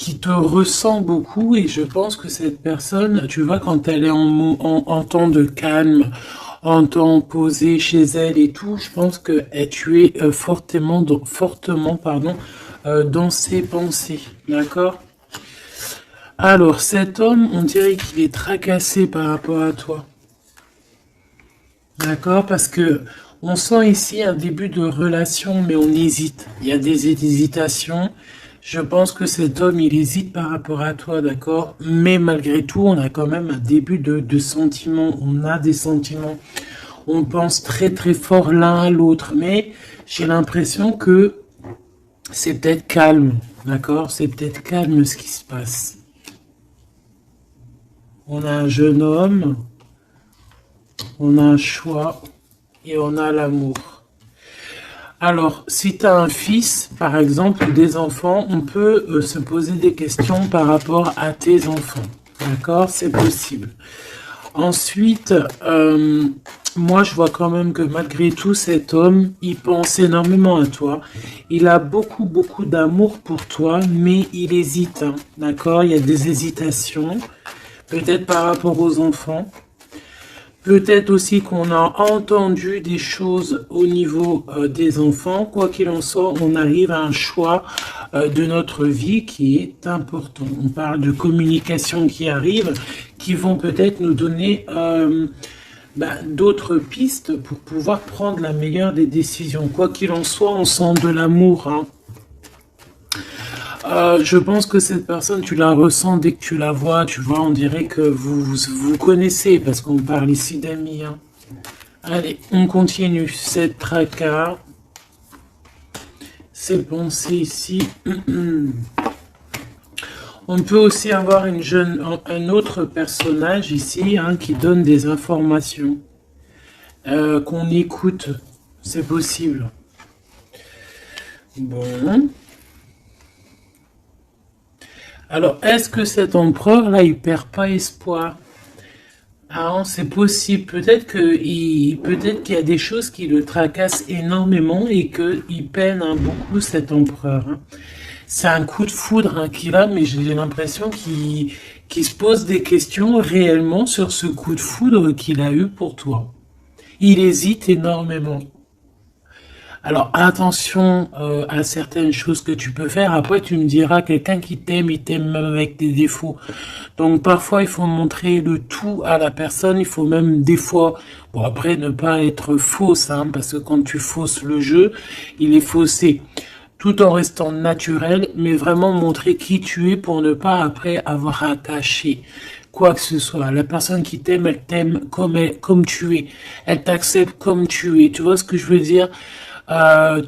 qui te ressent beaucoup et je pense que cette personne, tu vois, quand elle est en temps de calme, en temps posé chez elle et tout, je pense que tu es fortement, pardon, dans ses pensées, d'accord? Alors, cet homme, on dirait qu'il est tracassé par rapport à toi. D'accord? Parce que on sent ici un début de relation, mais on hésite. Il y a des hésitations. Je pense que cet homme, il hésite par rapport à toi, d'accord? Mais malgré tout, on a quand même un début de sentiments. On a des sentiments. On pense très très fort l'un à l'autre. Mais j'ai l'impression que c'est peut-être calme, d'accord? C'est peut-être calme ce qui se passe. On a un jeune homme, on a un choix et on a l'amour. Alors, si tu as un fils, par exemple, ou des enfants, on peut se poser des questions par rapport à tes enfants. D'accord? C'est possible. Ensuite, moi, je vois quand même que malgré tout, cet homme, il pense énormément à toi. Il a beaucoup, beaucoup d'amour pour toi, mais il hésite. Hein, d'accord? Il y a des hésitations, peut-être par rapport aux enfants. Peut-être aussi qu'on a entendu des choses au niveau des enfants. Quoi qu'il en soit, on arrive à un choix de notre vie qui est important. On parle de communication qui arrive, qui vont peut-être nous donner d'autres pistes pour pouvoir prendre la meilleure des décisions. Quoi qu'il en soit, on sent de l'amour. Hein. Je pense que cette personne, tu la ressens dès que tu la vois. Tu vois, on dirait que vous connaissez parce qu'on parle ici d'amis. Hein. Allez, on continue. Cette tracas, ces pensées ici. On peut aussi avoir un autre personnage ici hein, qui donne des informations. Qu'on écoute. C'est possible. Bon. Alors, est-ce que cet empereur-là, il perd pas espoir? Ah, c'est possible. Peut-être qu'il y a des choses qui le tracassent énormément et qu'il peine hein, beaucoup cet empereur. Hein. C'est un coup de foudre hein, qu'il a, mais j'ai l'impression qu'il se pose des questions réellement sur ce coup de foudre qu'il a eu pour toi. Il hésite énormément. Alors attention à certaines choses que tu peux faire. Après, tu me diras, quelqu'un qui t'aime, il t'aime même avec des défauts. Donc parfois, il faut montrer le tout à la personne. Il faut même des fois, bon après, ne pas être fausse, hein, parce que quand tu fausses le jeu, il est faussé. Tout en restant naturel, mais vraiment montrer qui tu es pour ne pas après avoir à cacher quoi que ce soit. La personne qui t'aime, elle t'aime comme tu es. Elle t'accepte comme tu es. Tu vois ce que je veux dire? Elle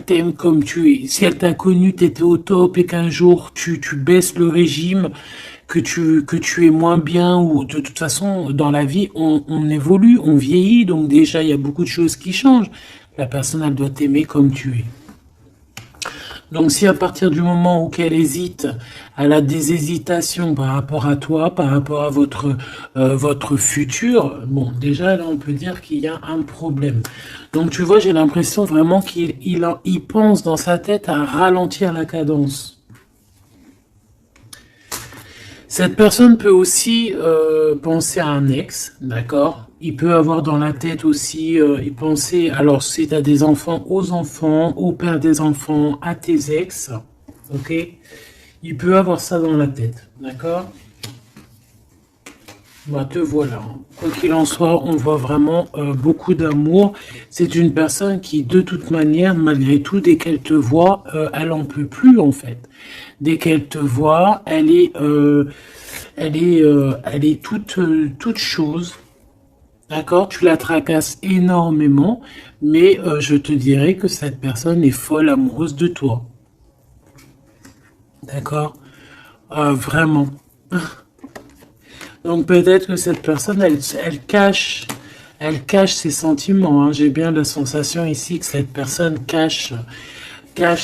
t'aime comme tu es. Si elle t'a connu, t'étais au top et qu'un jour tu baisses le régime, que tu es moins bien ou de toute façon dans la vie on évolue, on vieillit donc déjà il y a beaucoup de choses qui changent. La personne elle doit t'aimer comme tu es. Donc si à partir du moment où qu'elle hésite, elle a des hésitations par rapport à toi, par rapport à votre futur, bon déjà là on peut dire qu'il y a un problème. Donc tu vois j'ai l'impression vraiment qu'il pense dans sa tête à ralentir la cadence. Cette personne peut aussi penser à un ex, d'accord? Il peut avoir dans la tête aussi, y penser, alors si tu as des enfants, aux enfants, au père des enfants, à tes ex, ok? Il peut avoir ça dans la tête, d'accord? Bah, te voilà. Quoi qu'il en soit, on voit vraiment beaucoup d'amour. C'est une personne qui, de toute manière, malgré tout, dès qu'elle te voit, elle en peut plus en fait. Dès qu'elle te voit, elle est toute chose. D'accord? Tu la tracasses énormément, mais je te dirais que cette personne est folle amoureuse de toi. D'accord? Vraiment. Donc peut-être que cette personne, elle cache ses sentiments. Hein. J'ai bien la sensation ici que cette personne cache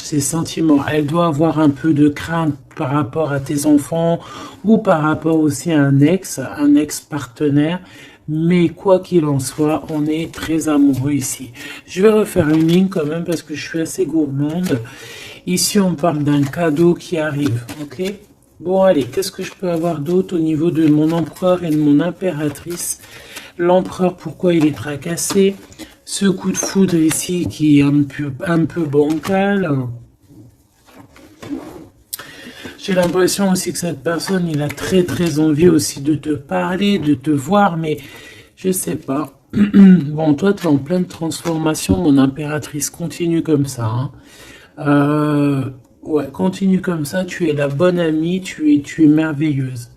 ses sentiments. Elle doit avoir un peu de crainte par rapport à tes enfants ou par rapport aussi à un ex-partenaire. Mais quoi qu'il en soit, on est très amoureux ici. Je vais refaire une ligne quand même parce que je suis assez gourmande. Ici, on parle d'un cadeau qui arrive, ok? Bon, allez, qu'est-ce que je peux avoir d'autre au niveau de mon empereur et de mon impératrice? L'empereur, pourquoi il est tracassé? Ce coup de foudre ici qui est un peu bancal. J'ai l'impression aussi que cette personne, il a très envie aussi de te parler, de te voir, mais je sais pas. Bon, toi, tu es en pleine transformation, mon impératrice. Continue comme ça. Hein. Ouais, continue comme ça. Tu es la bonne amie, tu es merveilleuse.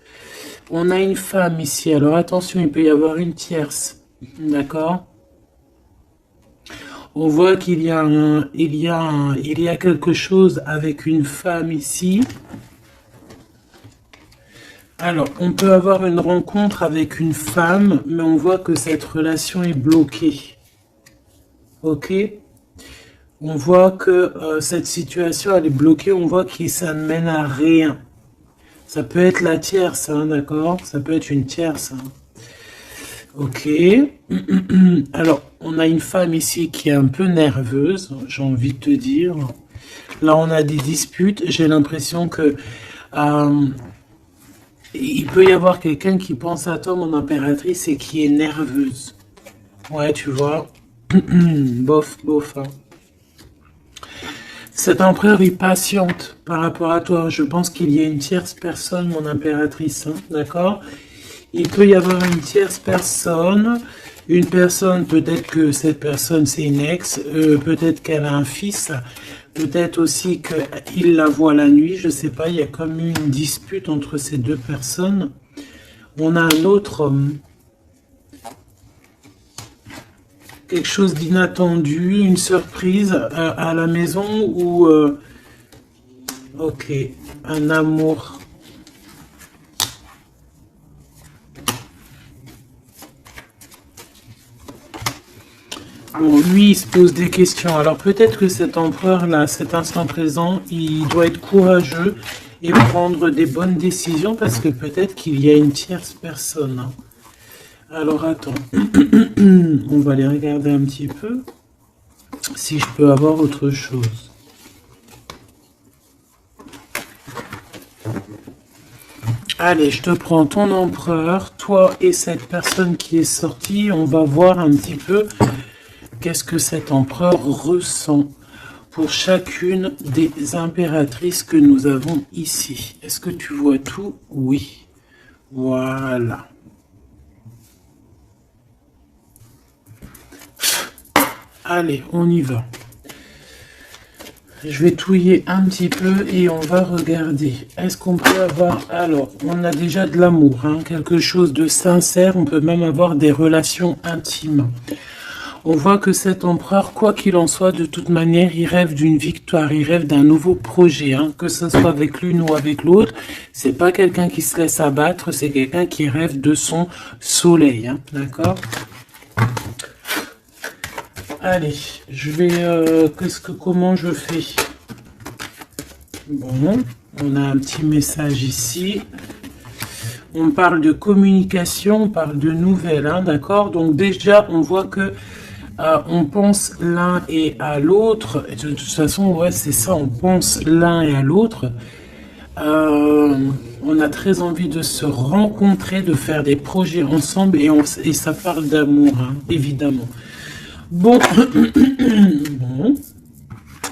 On a une femme ici. Alors attention, il peut y avoir une tierce. D'accord? On voit qu'il y a il y a quelque chose avec une femme ici. Alors, on peut avoir une rencontre avec une femme, mais on voit que cette relation est bloquée. Ok? On voit que cette situation, elle est bloquée. On voit que ça ne mène à rien. Ça peut être la tierce, hein, d'accord? Ça peut être une tierce. Hein. Ok. Alors, on a une femme ici qui est un peu nerveuse, j'ai envie de te dire. Là, on a des disputes. J'ai l'impression que il peut y avoir quelqu'un qui pense à toi, mon impératrice, et qui est nerveuse. Ouais, tu vois. Bof, bof. Hein. Cet empereur est patiente par rapport à toi. Je pense qu'il y a une tierce personne, mon impératrice. Hein, d'accord? Il peut y avoir une tierce personne. Une personne, peut-être que cette personne, c'est une ex. Peut-être qu'elle a un fils. Peut-être aussi qu'il la voit la nuit. Je sais pas, il y a comme une dispute entre ces deux personnes. On a un autre homme. Quelque chose d'inattendu, une surprise à la maison ou... ok, un amour. Bon, lui, il se pose des questions. Alors peut-être que cet empereur-là, cet instant présent, il doit être courageux et prendre des bonnes décisions parce que peut-être qu'il y a une tierce personne. Hein. Alors attends, on va aller regarder un petit peu si je peux avoir autre chose. Allez, je te prends ton empereur, toi et cette personne qui est sortie. On va voir un petit peu qu'est-ce que cet empereur ressent pour chacune des impératrices que nous avons ici. Est-ce que tu vois tout? Oui. Voilà. Allez, on y va. Je vais touiller un petit peu et on va regarder. Est-ce qu'on peut avoir... Alors, on a déjà de l'amour, hein, quelque chose de sincère. On peut même avoir des relations intimes. On voit que cet empereur, quoi qu'il en soit, de toute manière, il rêve d'une victoire. Il rêve d'un nouveau projet, hein, que ce soit avec l'une ou avec l'autre. C'est pas quelqu'un qui se laisse abattre, c'est quelqu'un qui rêve de son soleil. Hein, d'accord ? Allez, je vais... comment je fais? Bon, on a un petit message ici. On parle de communication, on parle de nouvelles, hein, d'accord? Donc déjà, on voit que on pense l'un et à l'autre. De toute façon, ouais, c'est ça, on pense l'un et à l'autre. On a très envie de se rencontrer, de faire des projets ensemble et ça parle d'amour, hein, évidemment. Bon. Bon,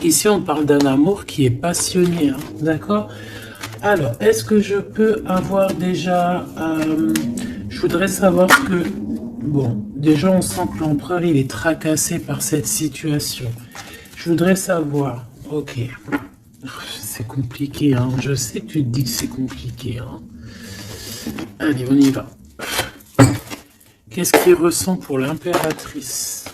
ici on parle d'un amour qui est passionné, hein, d'accord? Alors, est-ce que je peux avoir déjà... je voudrais savoir ce que... Bon, déjà on sent que l'empereur il est tracassé par cette situation. Je voudrais savoir... Ok. C'est compliqué, hein. Je sais que tu te dis que c'est compliqué, hein. Allez, on y va. Qu'est-ce qu'il ressent pour l'impératrice?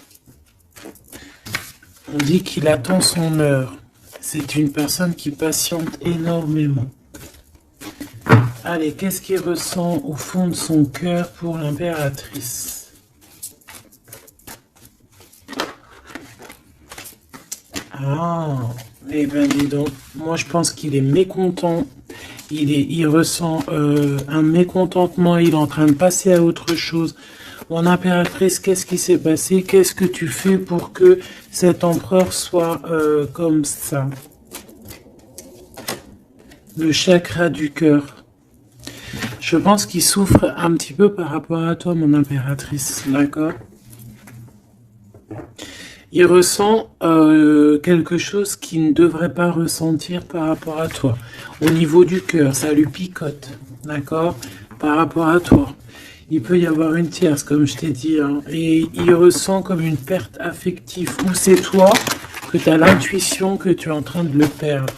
On dit qu'il attend son heure. C'est une personne qui patiente énormément. Allez, qu'est-ce qu'il ressent au fond de son cœur pour l'impératrice? Ah, eh ben dis donc. Moi, je pense qu'il est mécontent. Il ressent un mécontentement. Il est en train de passer à autre chose. Mon impératrice, qu'est-ce qui s'est passé? Qu'est-ce que tu fais pour que cet empereur soit comme ça? Le chakra du cœur. Je pense qu'il souffre un petit peu par rapport à toi, mon impératrice, d'accord? Il ressent quelque chose qu'il ne devrait pas ressentir par rapport à toi. Au niveau du cœur, ça lui picote, d'accord? Par rapport à toi. Il peut y avoir une tierce, comme je t'ai dit, hein, et il ressent comme une perte affective. Ou c'est toi que tu as l'intuition que tu es en train de le perdre.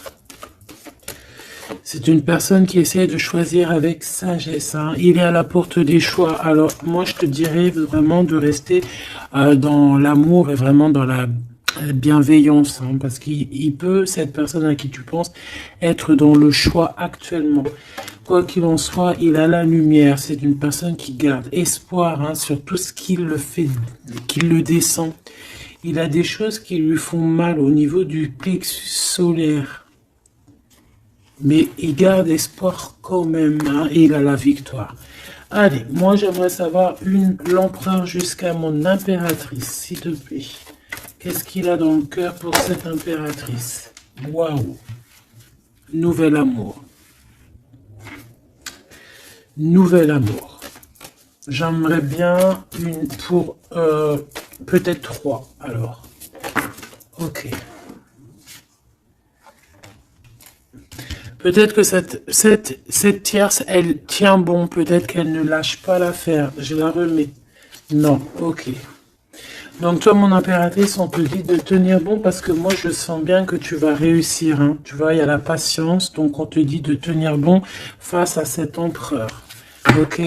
C'est une personne qui essaie de choisir avec sagesse. Hein. Il est à la porte des choix. Alors, moi, je te dirais vraiment de rester dans l'amour et vraiment dans la bienveillance. Hein, parce qu'il peut, cette personne à qui tu penses, être dans le choix actuellement. Quoi qu'il en soit, il a la lumière. C'est une personne qui garde espoir hein, sur tout ce qu'il le fait, qu'il le descend. Il a des choses qui lui font mal au niveau du plexus solaire. Mais il garde espoir quand même, hein, et il a la victoire. Allez, moi j'aimerais savoir l'empereur jusqu'à mon impératrice, s'il te plaît. Qu'est-ce qu'il a dans le cœur pour cette impératrice? Waouh! Nouvel amour. Nouvel amour. J'aimerais bien une pour peut-être 3, alors. Ok. Peut-être que cette tierce, elle tient bon. Peut-être qu'elle ne lâche pas l'affaire. Je la remets. Non, ok. Donc toi, mon impératrice, on te dit de tenir bon parce que moi, je sens bien que tu vas réussir. Hein. Tu vois, il y a la patience. Donc on te dit de tenir bon face à cet empereur. Ok.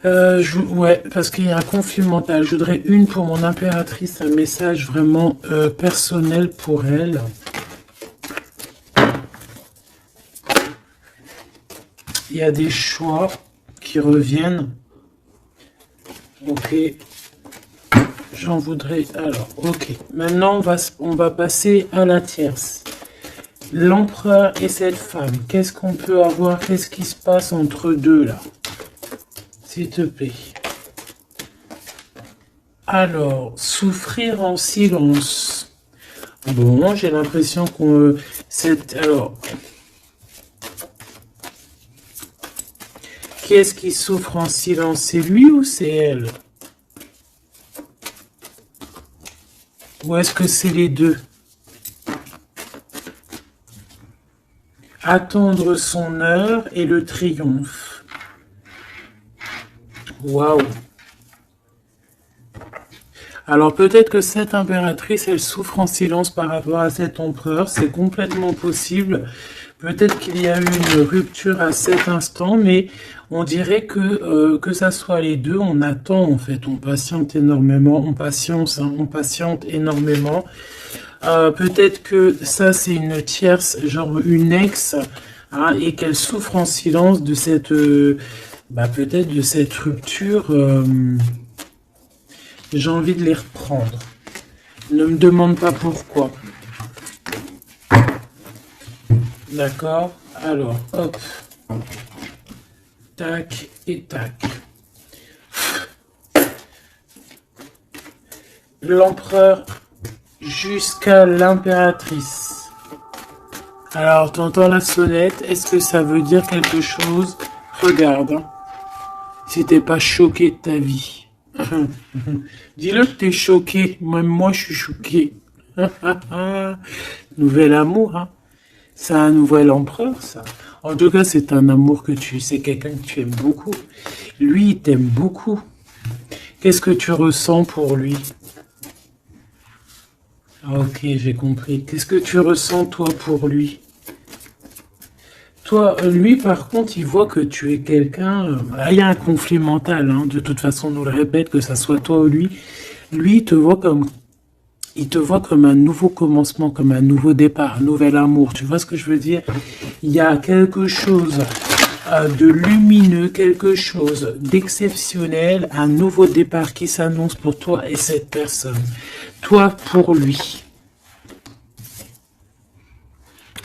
Ouais, parce qu'il y a un conflit mental. Je voudrais une pour mon impératrice, un message vraiment personnel pour elle. Il y a des choix qui reviennent. Ok. J'en voudrais... Alors, ok. Maintenant, on va passer à la tierce. L'empereur et cette femme. Qu'est-ce qu'on peut avoir? Qu'est-ce qui se passe entre deux, là? S'il te plaît. Alors, souffrir en silence. Bon, j'ai l'impression qu'on... Alors... Qui est-ce qui souffre en silence? C'est lui ou c'est elle? Ou est-ce que c'est les deux? Attendre son heure et le triomphe. Waouh! Alors peut-être que cette impératrice, elle souffre en silence par rapport à cet empereur. C'est complètement possible. Peut-être qu'il y a eu une rupture à cet instant, mais on dirait que ça soit les deux, on attend en fait, on patiente énormément, on patiente énormément. Peut-être que ça c'est une tierce, genre une ex, hein, et qu'elle souffre en silence de cette, peut-être de cette rupture. J'ai envie de les reprendre. Ne me demande pas pourquoi. D'accord. Alors, hop. Tac et tac. L'empereur jusqu'à l'impératrice. Alors, t'entends la sonnette. Est-ce que ça veut dire quelque chose? Regarde. Hein. Si t'es pas choqué de ta vie. Dis-le que t'es choqué. Même moi, je suis choqué. Nouvel amour, hein. C'est un nouvel empereur, ça. En tout cas, c'est un amour que c'est quelqu'un que tu aimes beaucoup. Lui, il t'aime beaucoup. Qu'est-ce que tu ressens pour lui? Ok, j'ai compris. Qu'est-ce que tu ressens, toi, pour lui? Toi, lui, par contre, il voit que tu es quelqu'un... il y a un conflit mental, hein. De toute façon, on nous le répète, que ça soit toi ou lui. Lui, il te voit comme un nouveau commencement, comme un nouveau départ, un nouvel amour. Tu vois ce que je veux dire? Il y a quelque chose de lumineux, quelque chose d'exceptionnel, un nouveau départ qui s'annonce pour toi et cette personne. Toi pour lui.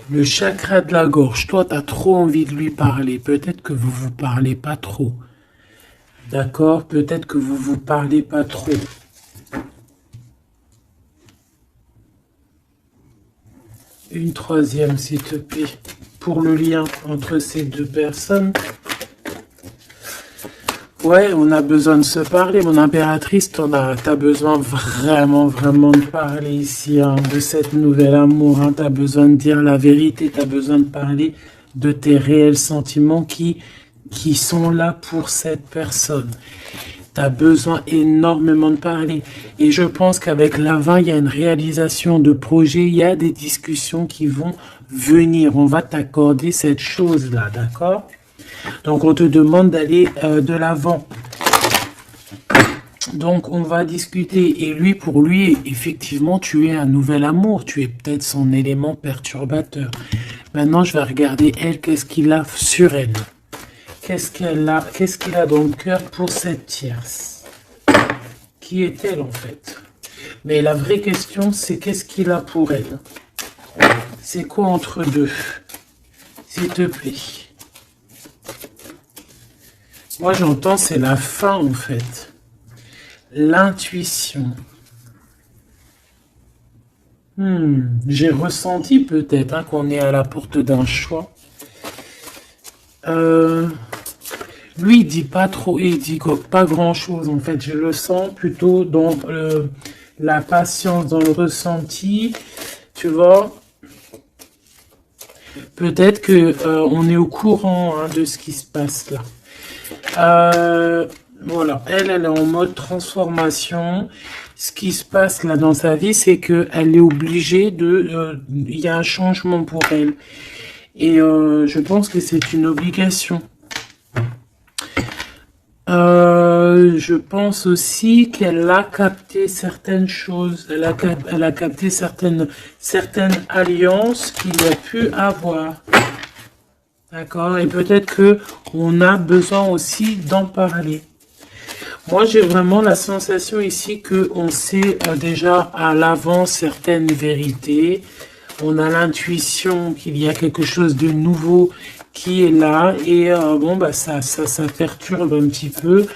Le chakra de la gorge. Toi, tu as trop envie de lui parler. Peut-être que vous vous parlez pas trop. D'accord? Peut-être que vous vous parlez pas trop. Une troisième, s'il te plaît, pour le lien entre ces deux personnes. Ouais, on a besoin de se parler, mon impératrice, t'as besoin vraiment, vraiment de parler ici, hein, de cette nouvelle amour, hein, t'as besoin de dire la vérité, t'as besoin de parler de tes réels sentiments qui sont là pour cette personne. T'as besoin énormément de parler. Et je pense qu'avec la 20, il y a une réalisation de projet, il y a des discussions qui vont venir. On va t'accorder cette chose-là, d'accord? Donc, on te demande d'aller de l'avant. Donc, on va discuter. Et lui, pour lui, effectivement, tu es un nouvel amour. Tu es peut-être son élément perturbateur. Maintenant, je vais regarder, elle, qu'est-ce qu'il a sur elle. Qu'est-ce qu'il a dans le cœur pour cette tierce? Qui est-elle, en fait? Mais la vraie question, c'est qu'est-ce qu'il a pour elle? C'est quoi entre deux? S'il te plaît. Moi, j'entends, c'est la fin, en fait. L'intuition. J'ai ressenti peut-être hein, qu'on est à la porte d'un choix. Lui, il dit pas trop, il dit pas grand-chose, en fait. Je le sens plutôt dans la patience, dans le ressenti. Tu vois? Peut-être que on est au courant hein, de ce qui se passe là. Voilà, elle est en mode transformation. Ce qui se passe là dans sa vie, c'est que elle est obligée de... Il y a un changement pour elle. Et je pense que c'est une obligation. Je pense aussi qu'elle a capté certaines choses. Elle a capté certaines alliances qu'il a pu avoir. D'accord, et peut-être que on a besoin aussi d'en parler. Moi, j'ai vraiment la sensation ici que on sait déjà à l'avance certaines vérités. On a l'intuition qu'il y a quelque chose de nouveau qui est là et bon bah ça perturbe un petit peu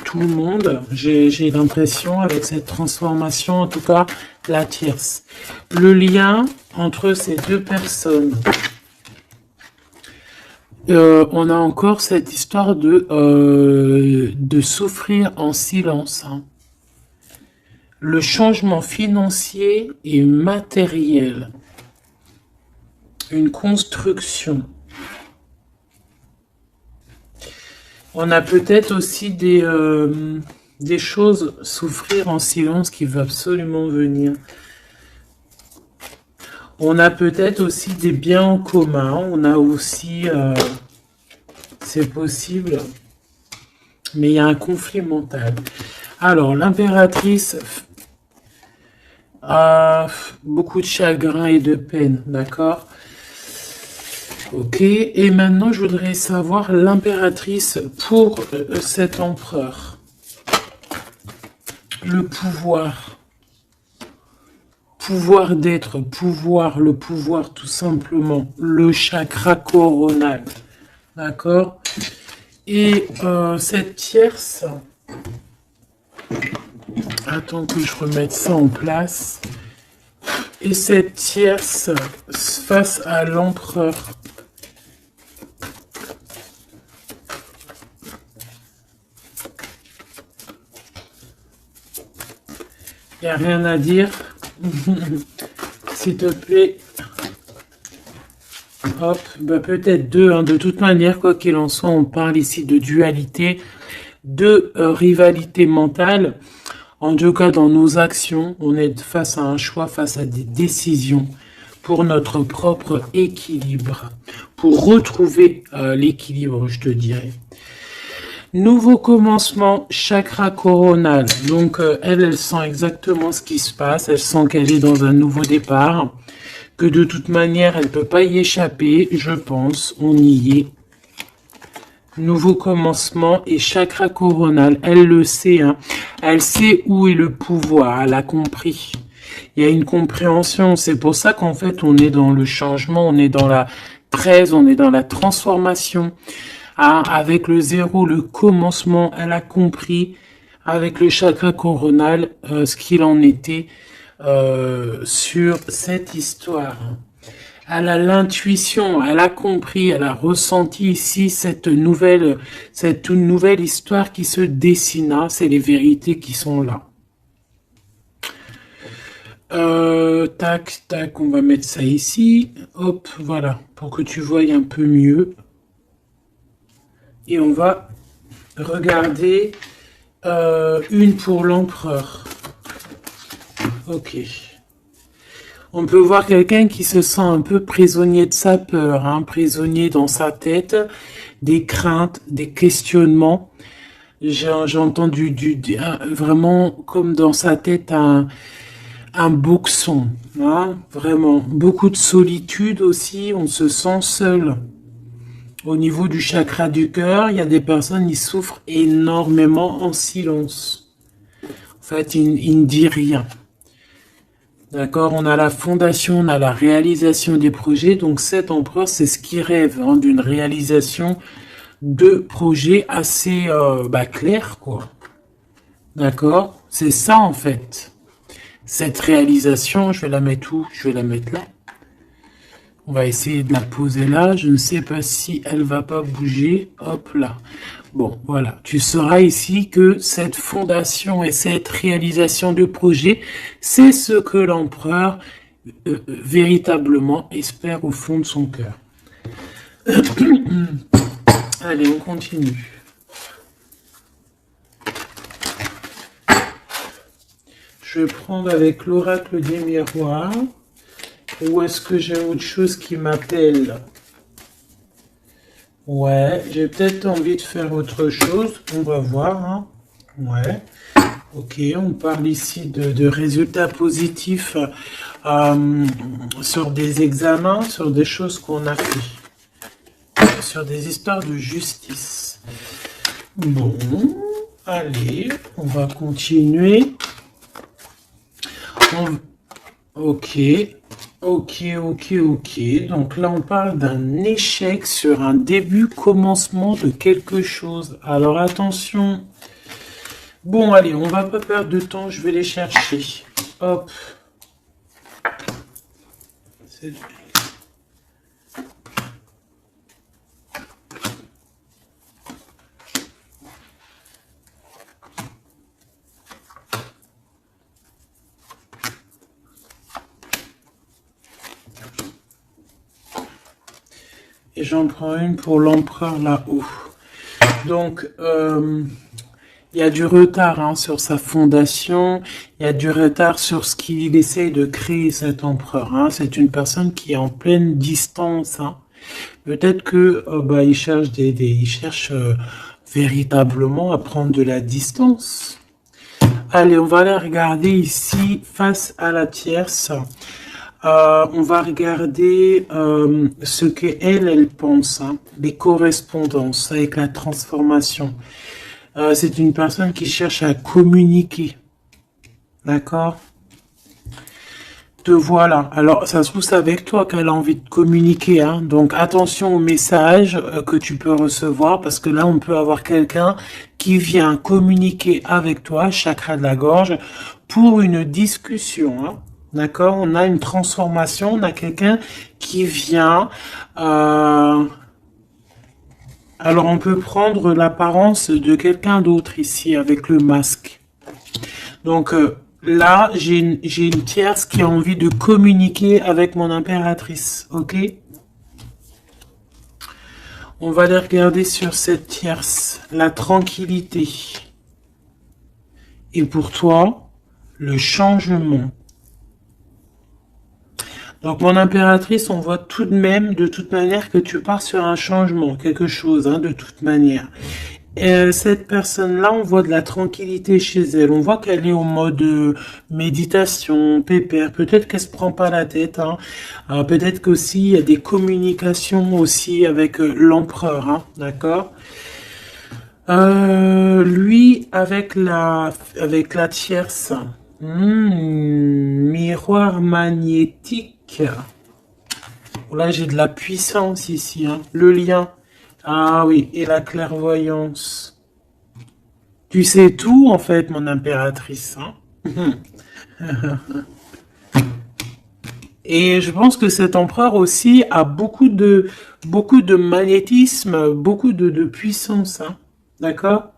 tout le monde. J'ai l'impression avec cette transformation, en tout cas la tierce. Le lien entre ces deux personnes. On a encore cette histoire de souffrir en silence. Hein. Le changement financier et matériel. Une construction. On a peut-être aussi des choses souffrir en silence qui veulent absolument venir. On a peut-être aussi des biens en commun. On a aussi... c'est possible. Mais il y a un conflit mental. Alors, l'impératrice a beaucoup de chagrin et de peine. D'accord? Ok. Et maintenant, je voudrais savoir l'impératrice pour cet empereur. Le pouvoir. Pouvoir d'être, le pouvoir tout simplement, le chakra coronal, d'accord? Et cette tierce, attends que je remette ça en place, et cette tierce face à l'empereur, il n'y a rien à dire. S'il te plaît. Hop, bah peut-être deux, hein. De toute manière, quoi qu'il en soit, on parle ici de dualité, de rivalité mentale. En tout cas, dans nos actions, on est face à un choix, face à des décisions pour notre propre équilibre, pour retrouver l'équilibre, je te dirais. Nouveau commencement, chakra coronal. Donc, elle sent exactement ce qui se passe. Elle sent qu'elle est dans un nouveau départ. Que de toute manière, elle ne peut pas y échapper. Je pense, on y est. Nouveau commencement et chakra coronal. Elle le sait. Hein. Elle sait où est le pouvoir. Elle a compris. Il y a une compréhension. C'est pour ça qu'en fait, on est dans le changement. On est dans la 13. On est dans la transformation. Ah, avec le 0, le commencement, elle a compris avec le chakra coronal ce qu'il en était sur cette histoire. Elle a l'intuition, elle a compris, elle a ressenti ici cette nouvelle histoire qui se dessina. C'est les vérités qui sont là. Tac, tac, on va mettre ça ici. Hop, voilà, pour que tu voyes un peu mieux. Et on va regarder une pour l'empereur. Ok. On peut voir quelqu'un qui se sent un peu prisonnier de sa peur, hein, prisonnier dans sa tête, des craintes, des questionnements. J'ai entendu vraiment comme dans sa tête un boxon, hein, vraiment. Beaucoup de solitude aussi, on se sent seul. Au niveau du chakra du cœur, il y a des personnes qui souffrent énormément en silence. En fait, ils ne disent rien. D'accord, on a la fondation, on a la réalisation des projets. Donc cet empereur, c'est ce qui rêve hein, d'une réalisation de projets assez clairs, quoi. D'accord, c'est ça en fait. Cette réalisation, je vais la mettre où? Je vais la mettre là. On va essayer de la poser là. Je ne sais pas si elle va pas bouger. Hop là. Bon, voilà. Tu sauras ici que cette fondation et cette réalisation de projet, c'est ce que l'empereur véritablement espère au fond de son cœur. Allez, on continue. Je vais prendre avec l'oracle des miroirs. Ou est-ce que j'ai autre chose qui m'appelle? Ouais, j'ai peut-être envie de faire autre chose. On va voir. Hein. Ouais. Ok, on parle ici de résultats positifs sur des examens, sur des choses qu'on a fait. Sur des histoires de justice. Bon, allez, on va continuer. Ok. Ok. Donc là, on parle d'un échec sur un début, commencement de quelque chose. Alors attention. Bon, allez, on va pas perdre de temps. Je vais les chercher. Hop. Et j'en prends une pour l'empereur là-haut. Donc, il y a du retard hein, sur sa fondation, il y a du retard sur ce qu'il essaye de créer cet empereur. Hein. C'est une personne qui est en pleine distance. Hein. Peut-être que il cherche il cherche véritablement à prendre de la distance. Allez, on va aller regarder ici face à la tierce. On va regarder ce qu'elle pense, hein, les correspondances avec la transformation. C'est une personne qui cherche à communiquer. D'accord? Te voilà. Alors, ça se trouve, c'est avec toi qu'elle a envie de communiquer. Hein. Donc, attention aux messages que tu peux recevoir parce que là, on peut avoir quelqu'un qui vient communiquer avec toi, chakra de la gorge, pour une discussion. Hein. D'accord? On a une transformation, on a quelqu'un qui vient... alors, on peut prendre l'apparence de quelqu'un d'autre ici avec le masque. Donc, là, j'ai une tierce qui a envie de communiquer avec mon impératrice. Ok? On va aller regarder sur cette tierce. La tranquillité. Et pour toi, le changement. Donc, mon impératrice, on voit tout de même, de toute manière, que tu pars sur un changement, quelque chose, hein, de toute manière. Et cette personne-là, on voit de la tranquillité chez elle. On voit qu'elle est au mode méditation, pépère. Peut-être qu'elle se prend pas la tête. Hein. Peut-être qu'aussi, il y a des communications aussi avec l'empereur. Hein, d'accord. Lui, avec la tierce. Miroir magnétique. Là, j'ai de la puissance ici. Hein. Le lien. Ah oui, et la clairvoyance. Tu sais tout, en fait, mon impératrice. Hein. Et je pense que cet empereur aussi a beaucoup de magnétisme, beaucoup de puissance, hein. D'accord?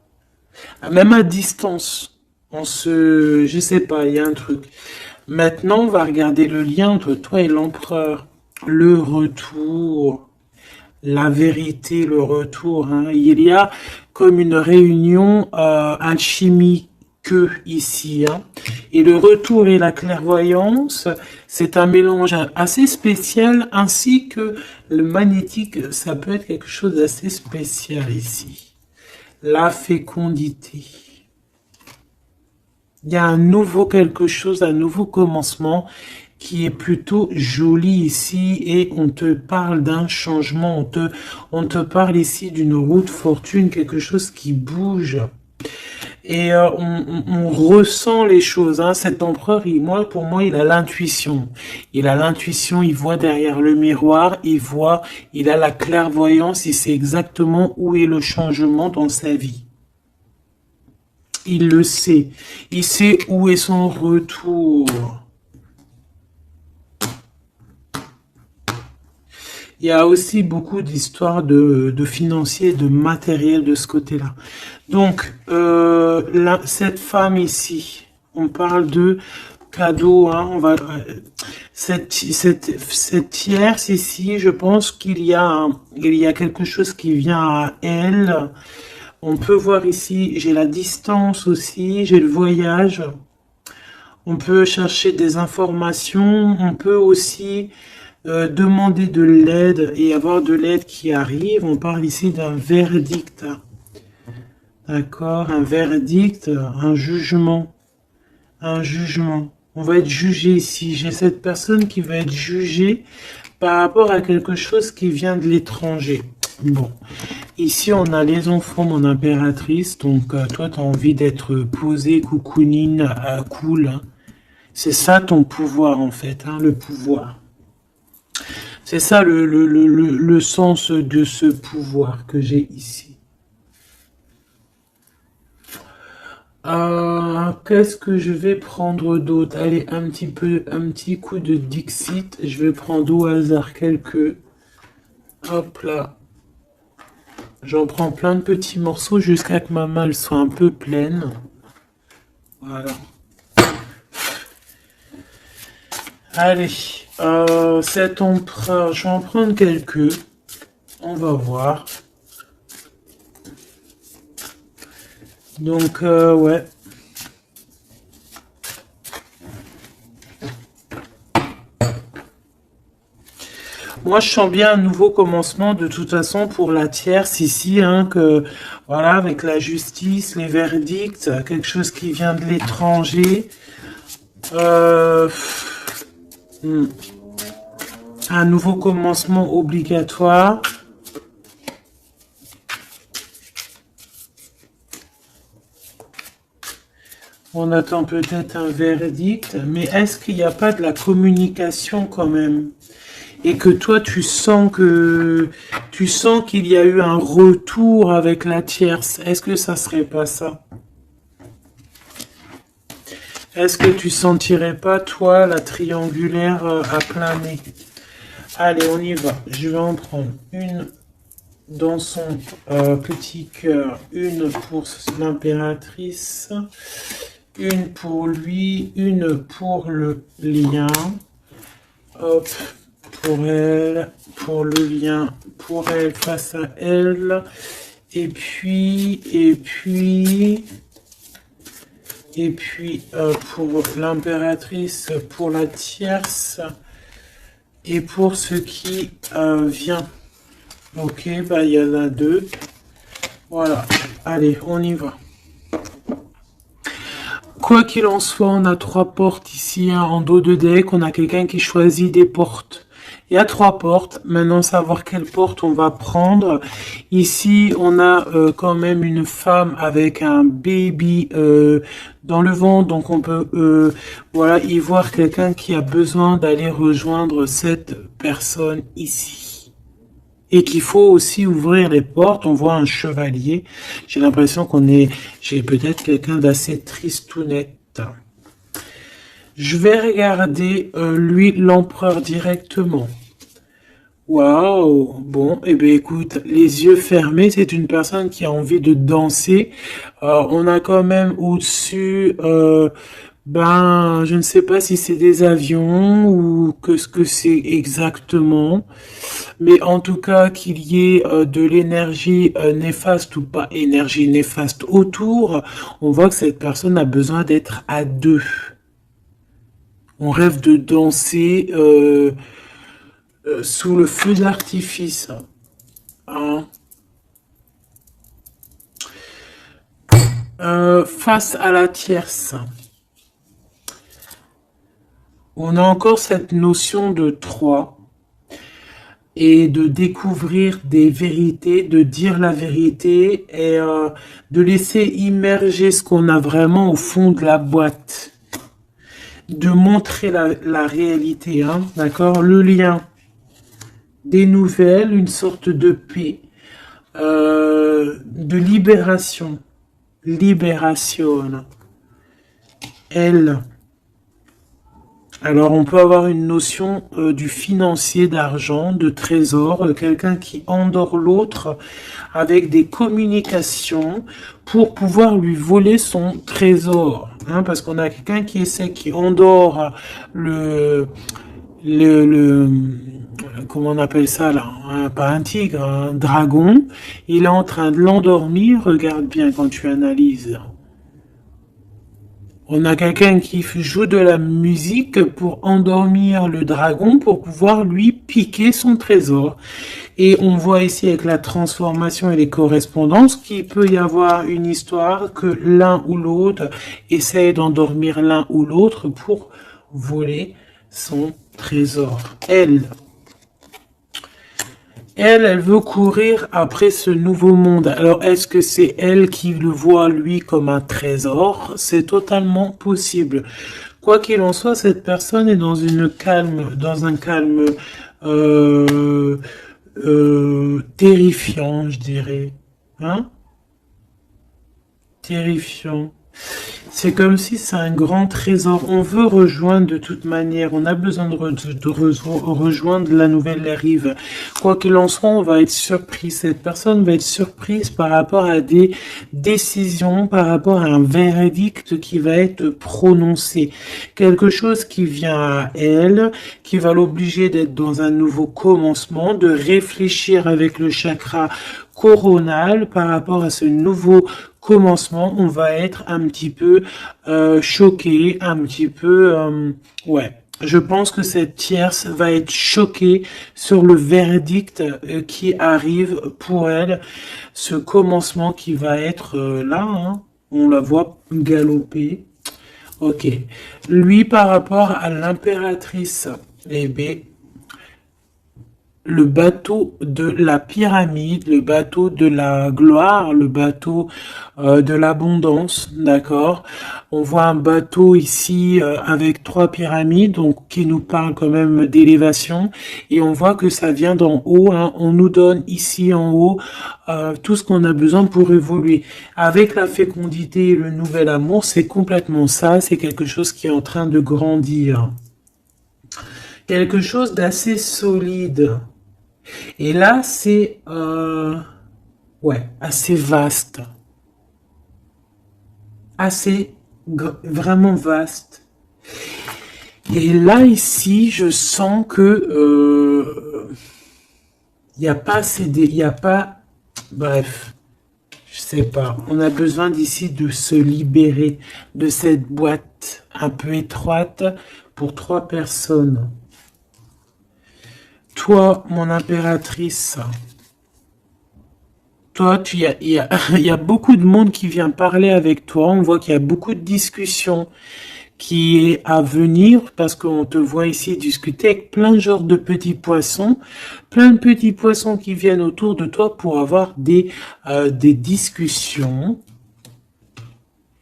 Même à distance. Je sais pas, il y a un truc. Maintenant, on va regarder le lien entre toi et l'empereur. Le retour, la vérité, le retour, hein. Il y a comme une réunion alchimique ici, hein. Et le retour et la clairvoyance, c'est un mélange assez spécial, ainsi que le magnétique, ça peut être quelque chose d'assez spécial ici. La fécondité. Il y a un nouveau quelque chose, un nouveau commencement qui est plutôt joli ici, et on te parle d'un changement, on te parle ici d'une route fortune, quelque chose qui bouge. Et on ressent les choses, hein. Cet empereur, pour moi, il a l'intuition. Il a l'intuition, il voit derrière le miroir, il a la clairvoyance, il sait exactement où est le changement dans sa vie. Il le sait. Il sait où est son retour. Il y a aussi beaucoup d'histoires de financiers, de matériel de ce côté-là. Donc, cette femme ici, on parle de cadeau, hein, cette tierce ici, je pense qu'il y a quelque chose qui vient à elle. On peut voir ici, j'ai la distance aussi, j'ai le voyage. On peut chercher des informations, on peut aussi demander de l'aide et avoir de l'aide qui arrive. On parle ici d'un verdict. D'accord, un verdict, un jugement. Un jugement. On va être jugé ici. J'ai cette personne qui va être jugée par rapport à quelque chose qui vient de l'étranger. Bon, ici on a les enfants, mon impératrice. Donc toi, tu as envie d'être posée, coucounine, cool, hein. C'est ça ton pouvoir en fait, hein, le pouvoir. C'est ça le sens de ce pouvoir que j'ai ici. Qu'est-ce que je vais prendre d'autre? Allez, un petit coup de Dixit. Je vais prendre au hasard quelques. Hop là. J'en prends plein de petits morceaux jusqu'à que ma malle soit un peu pleine. Voilà. Allez, cet empereur, je vais en prendre quelques. On va voir. Donc, ouais. Moi, je sens bien un nouveau commencement de toute façon pour la tierce ici, hein, que voilà, avec la justice, les verdicts, quelque chose qui vient de l'étranger. Un nouveau commencement obligatoire. On attend peut-être un verdict, mais est-ce qu'il n'y a pas de la communication quand même? Et que toi, tu sens qu'il y a eu un retour avec la tierce. Est-ce que ça serait pas ça? Est-ce que tu sentirais pas, toi, la triangulaire à plein nez? Allez, on y va. Je vais en prendre une dans son petit cœur, une pour l'impératrice, une pour lui, une pour le lien. Hop, pour elle, pour le lien, pour elle, face à elle. Et puis, pour l'impératrice, pour la tierce, et pour ce qui vient. Ok, bah il y en a deux. Voilà, allez, on y va. Quoi qu'il en soit, on a 3 portes ici, hein, en dos de deck. On a quelqu'un qui choisit des portes. Il y a 3 portes. Maintenant, savoir quelle porte on va prendre. Ici, on a quand même une femme avec un baby dans le ventre. Donc, on peut voilà, y voir quelqu'un qui a besoin d'aller rejoindre cette personne ici. Et qu'il faut aussi ouvrir les portes. On voit un chevalier. J'ai l'impression j'ai peut-être quelqu'un d'assez tristounette. Je vais regarder, lui, l'empereur directement. Waouh! Bon, eh bien, écoute, les yeux fermés, c'est une personne qui a envie de danser. On a quand même au-dessus, ben, je ne sais pas si c'est des avions ou que ce que c'est exactement, mais en tout cas qu'il y ait de l'énergie néfaste ou pas énergie néfaste autour, on voit que cette personne a besoin d'être à deux. On rêve de danser sous le feu d'artifice. Hein. Face à la tierce, on a encore cette notion de trois et de découvrir des vérités, de dire la vérité et de laisser immerger ce qu'on a vraiment au fond de la boîte, de montrer la réalité, hein, d'accord? Le lien, des nouvelles, une sorte de paix, de libération, libération, elle. Alors, on peut avoir une notion du financier, d'argent, de trésor, quelqu'un qui endort l'autre avec des communications pour pouvoir lui voler son trésor. Hein, parce qu'on a quelqu'un qui essaie, qui endort le comment on appelle ça là, hein, pas un tigre, un dragon. Il est en train de l'endormir. Regarde bien quand tu analyses. On a quelqu'un qui joue de la musique pour endormir le dragon pour pouvoir lui piquer son trésor. Et on voit ici avec la transformation et les correspondances qu'il peut y avoir une histoire que l'un ou l'autre essaye d'endormir l'un ou l'autre pour voler son trésor. Elle veut courir après ce nouveau monde. Alors, est-ce que c'est elle qui le voit, lui, comme un trésor? C'est totalement possible. Quoi qu'il en soit, cette personne est dans un calme euh, terrifiant, je dirais. Hein? Terrifiant. C'est comme si c'est un grand trésor. On veut rejoindre de toute manière. On a besoin de rejoindre la nouvelle rive. Quoi qu'il en soit, on va être surpris. Cette personne va être surprise par rapport à des décisions, par rapport à un verdict qui va être prononcé. Quelque chose qui vient à elle, qui va l'obliger d'être dans un nouveau commencement, de réfléchir avec le chakra coronal par rapport à ce nouveau commencement. On va être un petit peu choqué, un petit peu ouais. Je pense que cette tierce va être choquée sur le verdict qui arrive pour elle, ce commencement qui va être là, hein. On la voit galoper. Ok. Lui, par rapport à l'impératrice, eh bien, le bateau de la pyramide, le bateau de la gloire, le bateau de l'abondance, d'accord? On voit un bateau ici avec trois pyramides, donc qui nous parle quand même d'élévation, et on voit que ça vient d'en haut, hein. On nous donne ici en haut tout ce qu'on a besoin pour évoluer. Avec la fécondité et le nouvel amour, c'est complètement ça, c'est quelque chose qui est en train de grandir. Quelque chose d'assez solide. Et là, c'est ouais, assez vaste, assez vraiment vaste. Et là, ici, je sens que il n'y a pas il y a pas, bref, je sais pas. On a besoin d'ici de se libérer de cette boîte un peu étroite pour trois personnes. Toi, mon impératrice. Toi, il y a beaucoup de monde qui vient parler avec toi. On voit qu'il y a beaucoup de discussions qui est à venir parce qu'on te voit ici discuter avec plein de genres de petits poissons, plein de petits poissons qui viennent autour de toi pour avoir des discussions.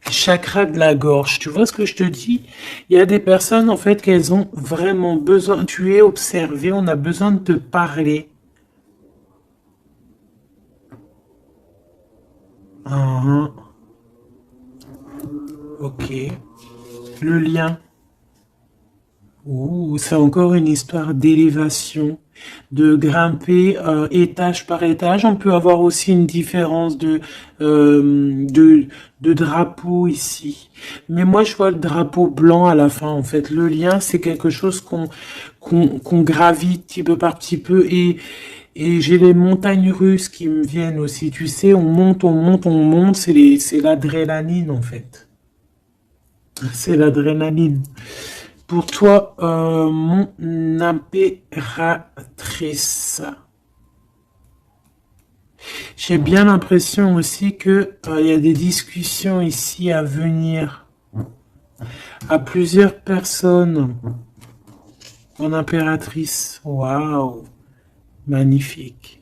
Chakra de la gorge, tu vois ce que je te dis? Il y a des personnes en fait qu'elles ont vraiment besoin. Tu es observé, on a besoin de te parler. Ah, ok. Le lien. Ouh, c'est encore une histoire d'élévation, de grimper étage par étage. On peut avoir aussi une différence de drapeau ici. Mais moi, je vois le drapeau blanc à la fin, en fait. Le lien, c'est quelque chose qu'on gravite petit peu par petit peu. Et j'ai les montagnes russes qui me viennent aussi. Tu sais, on monte, on monte, on monte. C'est l'adrénaline, en fait. C'est l'adrénaline. Pour toi, mon impératrice, j'ai bien l'impression aussi que il y a des discussions ici à venir à plusieurs personnes. Mon impératrice, waouh, magnifique.